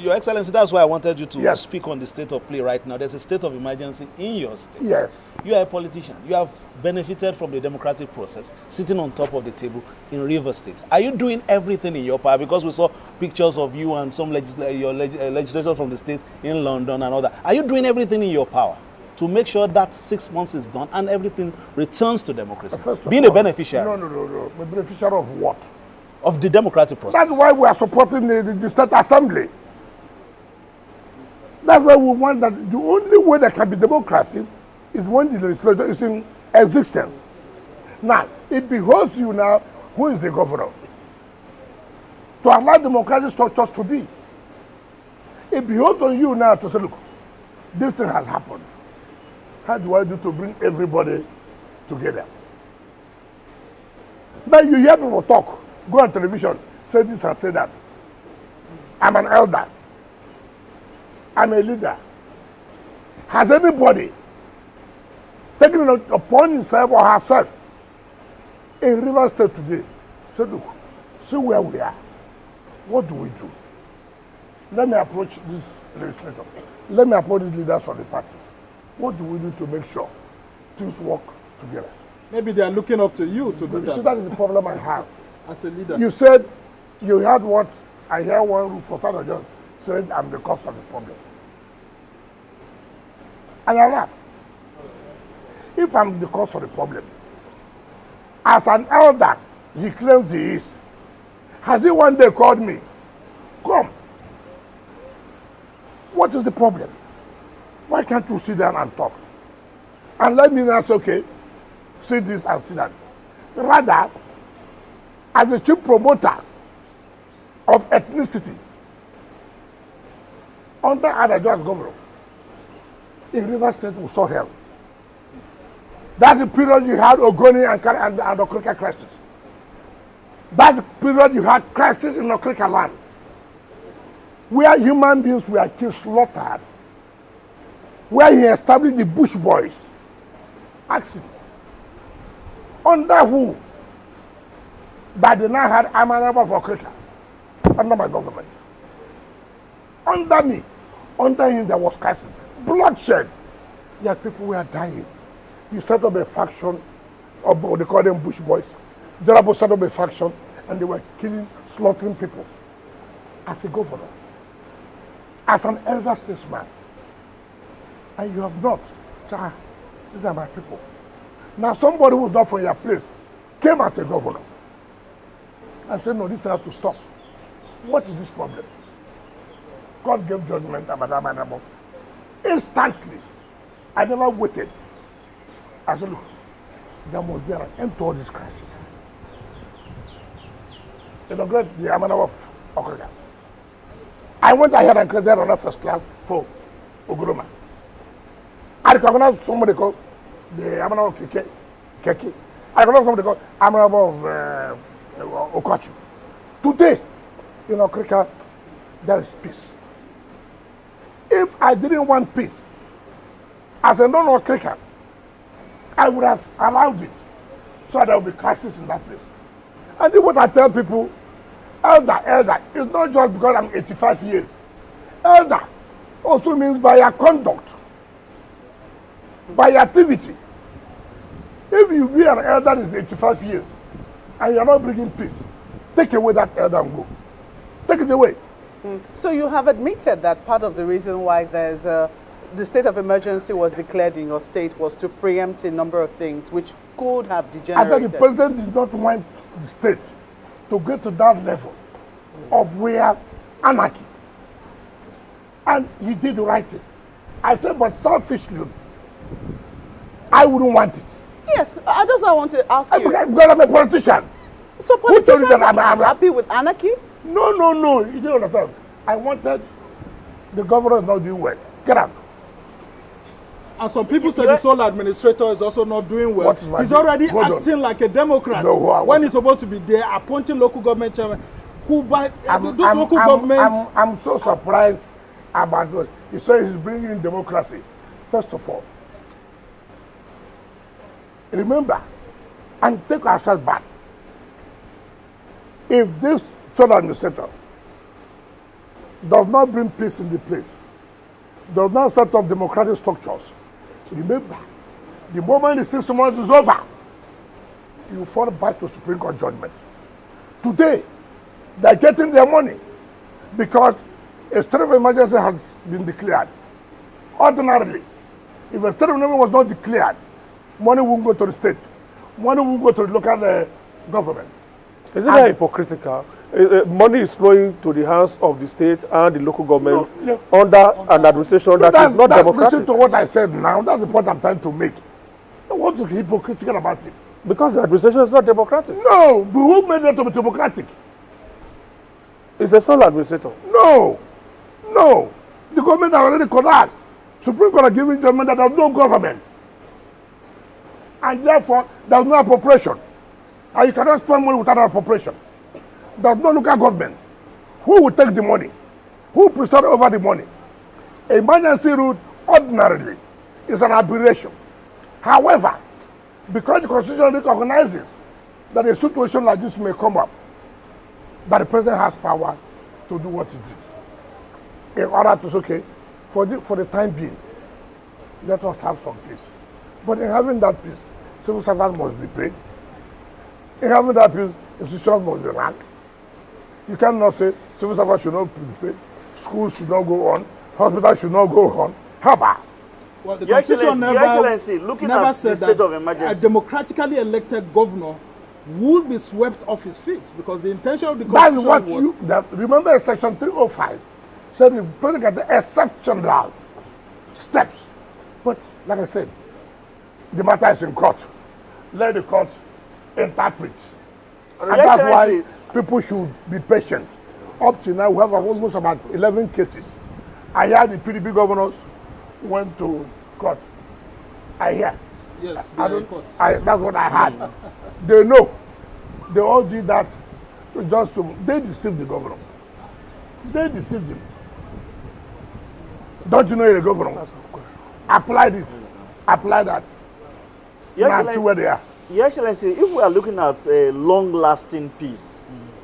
Your Excellency, that's why I wanted you to Yes. speak on the state of play right now. There's a state of emergency in your state. Yes. You are a politician. You have benefited from the democratic process, sitting on top of the table in Rivers State. Are you doing everything in your power? Because we saw pictures of you and some legislators from the state in London and all that. Are you doing everything in your power to make sure that 6 months is done and everything returns to democracy? Being a beneficiary. No. The beneficiary of what? Of the democratic process. That's why we are supporting the State Assembly. That's why we want that the only way there can be democracy is when the legislature is in existence. Now, it behoves you now, who is the governor, to allow democratic structures to be. It behoves on you now to say, look, this thing has happened. How do I do to bring everybody together? Now you hear people talk, go on television, say this and say that. I'm an elder. I'm a leader. Has anybody taken it upon himself or herself in Rivers State today? Say, look, see where we are. What do we do? Let me approach this legislator. Let me approach these leaders of the party. What do we do to make sure things work together? Maybe they are looking up to you to do that. See, that is the problem I have. As a leader. You said you heard what I hear one roof for Saturday just said I'm the cause of the problem. And I laugh. If I'm the cause of the problem, as an elder, he claims he is. Has he one day called me? Come. What is the problem? Why can't you sit down and talk? And let me not say, okay, see this and see that. Rather, as the chief promoter of ethnicity under Adajwa's governor in Rivers State, we saw hell. That's the period you had Ogoni and Okrika crisis. That's the period you had crisis in Okrika land, where human beings were killed, slaughtered, where he established the Bush Boys. Ask him. Under who? That they now had Amanaba for Okrika. Under my government. Under me. Under him there was crisis. Bloodshed. Yeah, people were dying. You set up a faction, or they call them Bush Boys. Durable set up a faction, and they were killing, slaughtering people. As a governor, as an elder statesman, and you have not. So, these are my people. Now somebody who's not from your place came as a governor and said, no, this has to stop. What is this problem? God gave judgment about Amanabo. Instantly. I never waited. I said, look, there must be an end to all this crisis. Inaugurate the Amanabo of Okrika. I went ahead and created another first class for Oguruma. I recognized somebody called the Amanabo of Keke. I recognized somebody called Amanabo of Okochu. Today, in Okrika, there is peace. If I didn't want peace, as a non-Okrika, I would have allowed it so there will be crisis in that place. And then what I tell people, elder, it's not just because I'm 85 years. Elder also means by your conduct, by your activity. If you be an elder that is 85 years and you're not bringing peace, take away that elder and go. Take it away. So you have admitted that part of the reason why there's the state of emergency was declared in your state was to preempt a number of things which could have degenerated. I thought the president did not want the state to get to that level of where anarchy. And he did the right thing. I said, but selfishly, I wouldn't want it. Yes, I just want to ask you. Because I'm a politician. So politicians are happy with anarchy? No. You don't understand. I wanted the governor is not doing well. Get out. And some people say the sole administrator is also not doing well. He's already acting like a Democrat when he's supposed to be there appointing local government chairman. I'm so surprised about what he said. He's bringing democracy. First of all, remember and take ourselves back. If this sole administrator does not bring peace in the place, does not set up democratic structures, remember, the moment the 6 months is over, you fall back to Supreme Court judgment. Today, they're getting their money because a state of emergency has been declared. Ordinarily, if a state of emergency was not declared, money won't go to the state. Money won't go to the local government. Isn't that hypocritical? Money is flowing to the hands of the state and the local government under an administration that is not democratic. Listen to what I said now. That's the point I'm trying to make. What's hypocritical about it? Because the administration is not democratic. No, but who made it to be democratic? It's a sole administrator. No. The government has already collapsed. Supreme Court has given judgment that there's no government. And therefore, there's no appropriation. And you cannot spend money without an appropriation. There's no local government. Who will take the money? Who preside over the money? Emergency route ordinarily is an aberration. However, because the Constitution recognizes that a situation like this may come up, that the president has power to do what he did. In order to say, okay, for the time being, let us have some peace. But in having that peace, civil servants must be paid. In having that peace, institutions must be run. You cannot say civil servants should not be paid, schools should not go on, hospitals should not go on. How about? Well, the Constitution never said state that of emergency, a democratically elected governor would be swept off his feet, because the intention of the Constitution was... remember Section 305 said the president got the exceptional steps. But like I said, the matter is in court. Let the court interpret. And that's why people should be patient. Up to now, we have almost about 11 cases. I hear the PDP governors went to court. I hear. Yes, that's what I heard. They know. They all did that just to... They deceived the governor. They deceived him. Don't you know you're a governor? Apply this. Apply that. Now see where they are. Your Excellency, if we are looking at a long-lasting peace,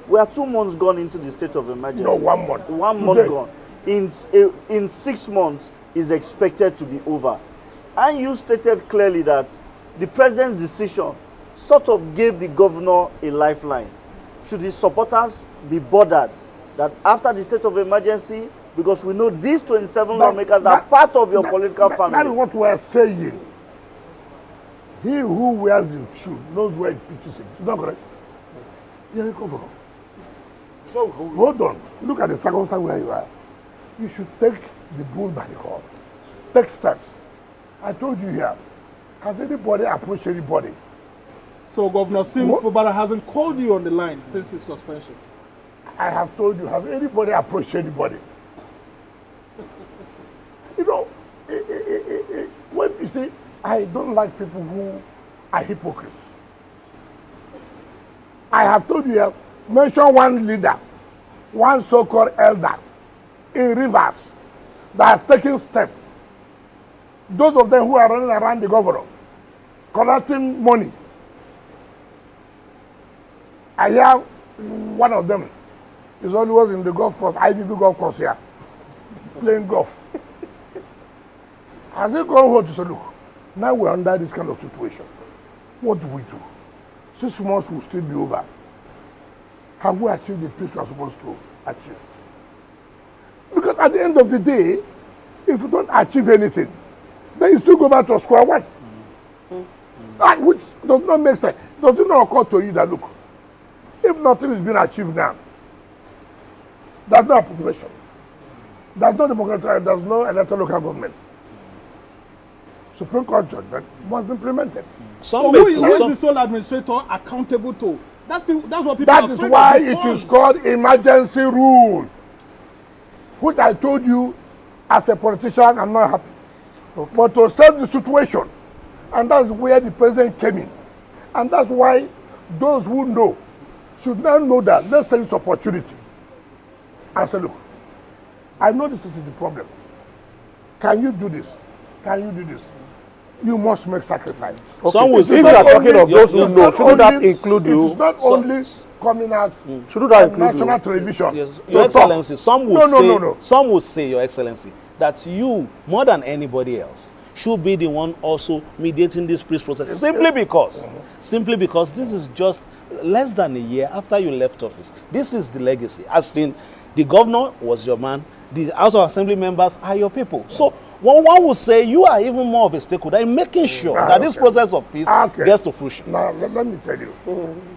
we are 2 months gone into the state of emergency. No, 1 month. 1 month gone. In 6 months is expected to be over. And you stated clearly that the president's decision sort of gave the governor a lifeline. Should his supporters be bothered that after the state of emergency, because we know these 27 lawmakers are part of your political family. That is what we are saying. He who wears the shoe knows where it pitches him. Is that correct? You're a governor. So hold on. Look at the circumstance where you are. You should take the bull by the horn. Take steps. I told you here. Has anybody approached anybody? So Governor Fubara hasn't called you on the line since his suspension? I have told you, have anybody approached anybody? You know, when you see, I don't like people who are hypocrites. I have told you, mention one leader, one so-called elder in Rivers that has taken steps. Those of them who are running around the governor, collecting money. I hear one of them is always in the golf course, IDB golf course here, playing golf. As they go home to say, look, now we're under this kind of situation. What do we do? 6 months will still be over. Have we achieved the peace we are supposed to achieve? Because at the end of the day, if you don't achieve anything, then you still go back to square one. Which does not make sense. Does it not occur to you that, look, if nothing is being achieved now, there's no appropriation, there's no democratic, there's no electoral local government. Supreme Court judgment must be implemented. So who is the sole administrator accountable to? That's what people That is why it is called emergency rule, which I told you as a politician I'm not happy. Okay. But to solve the situation, and that's where the president came in. And that's why those who know should now know that let's take this opportunity and say, look, I know this is the problem. Can you do this? Can you do this? You must make sacrifice. Okay. If you are talking of those who know, shouldn't that include you? It is not only coming out Should do that on national television. Yes. Your Excellency, some will some will say, Your Excellency, that you, more than anybody else, should be the one also mediating this peace process. Simply because this is just less than a year after you left office. This is the legacy. As in, the governor was your man, the House of Assembly members are your people. So one will say you are even more of a stakeholder in making sure that this process of peace gets to fruition. Now, let me tell you,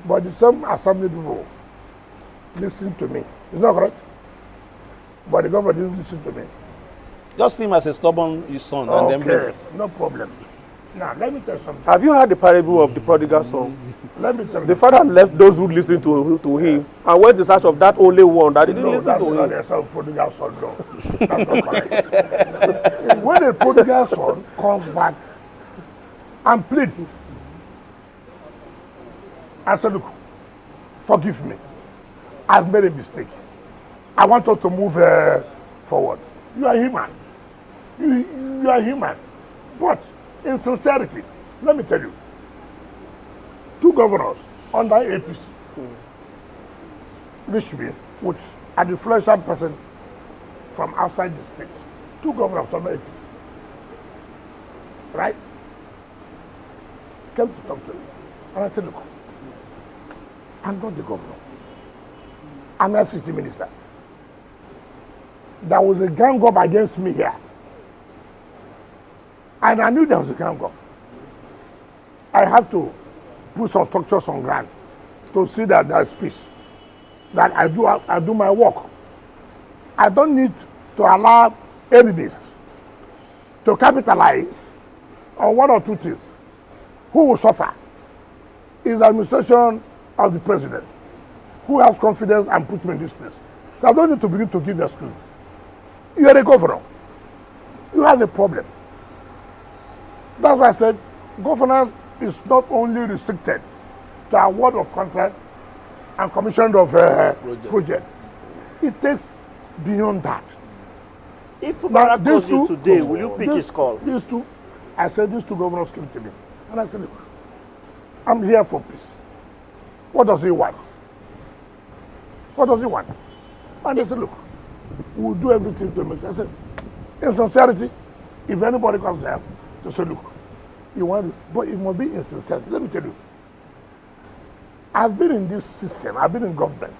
but the same assembly people listen to me. It's not correct? But the government didn't listen to me. Just see him as a stubborn son and then okay, no problem. Now, let me tell you something. Have you heard the parable of the prodigal son? Let me tell you. The father left those who listened to him and went in search of that only one that didn't listen to him. No, that's not prodigal son, no. That's not correct. When a prodigal son comes back and pleads, I said, look, forgive me. I've made a mistake. I want us to move forward. You are human. You are human. But in sincerity, let me tell you, 2 governors under APC reached me with an influential person from outside the state. 2 governors under APC. Right? Came to talk to me. And I said, look, I'm not the governor. I'm not FCT minister. There was a gang up against me here. And I knew there was a gang up. I had to put some structures on ground to see that there is peace. That I do my work. I don't need to allow enemies to capitalize on 1 or 2 things. Who will suffer is the administration of the president, who has confidence and put me in this place. So I don't need to begin to give excuses. You are a governor. You have a problem. That's why I said governance is not only restricted to award of contract and commission of project. It takes beyond that. If Fubara calls you today, will you pick his call? These 2, I said these 2 governors came to me. And I said, look, I'm here for peace. What does he want? What does he want? And they said, look, we'll do everything to make it. I said, in sincerity, if anybody comes there to say, look, you want it, but it must be in sincerity. Let me tell you, I've been in this system, I've been in government.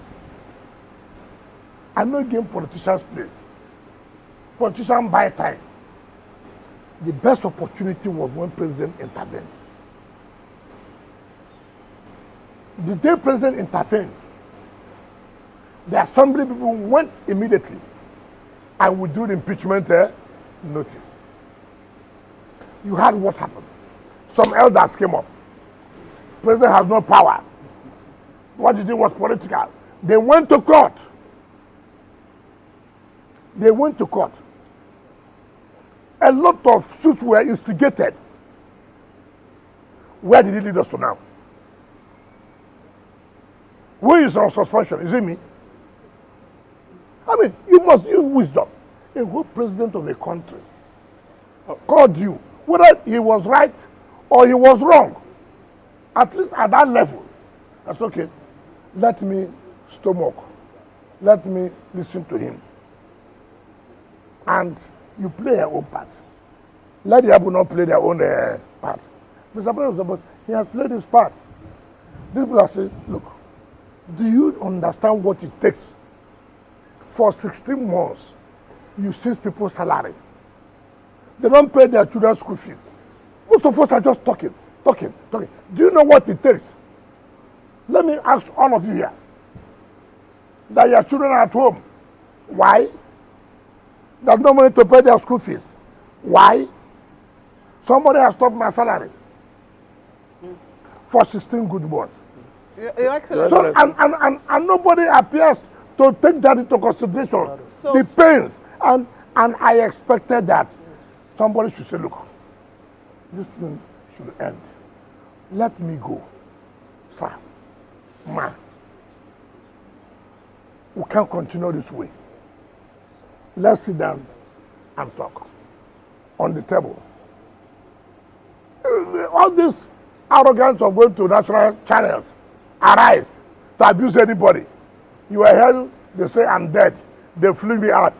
I know a game politicians play. Politicians buy time. The best opportunity was when President intervened. The day President intervened, the assembly people went immediately and withdrew the impeachment notice. You heard what happened. Some elders came up. President has no power. What he did was political. They went to court. They went to court. A lot of suits were instigated. Where did it lead us to now? Who is on suspension? Is it me? I mean, you must use wisdom. A whole president of a country called you, whether he was right or he was wrong, at least at that level. That's okay. Let me stomach. Let me listen to him. And you play your own part. Let the people not play their own part. Mr. President, he has played his part. These people are saying, look, do you understand what it takes? For 16 months, you seize people's salary. They don't pay their children's school fees. Most of us are just talking. Do you know what it takes? Let me ask all of you here. That your children are at home. Why? There's no money to pay their school fees. Why? Somebody has stopped my salary for 16 good months. Your Excellency. So, and nobody appears to take that into consideration. So, the pains. And I expected that somebody should say, look, this thing should end. Let me go. Sir, man, we can't continue this way. Let's sit down and talk on the table. All this arrogance of going to national channels, arise, to abuse anybody. You were here, they say I'm dead. They flew me out.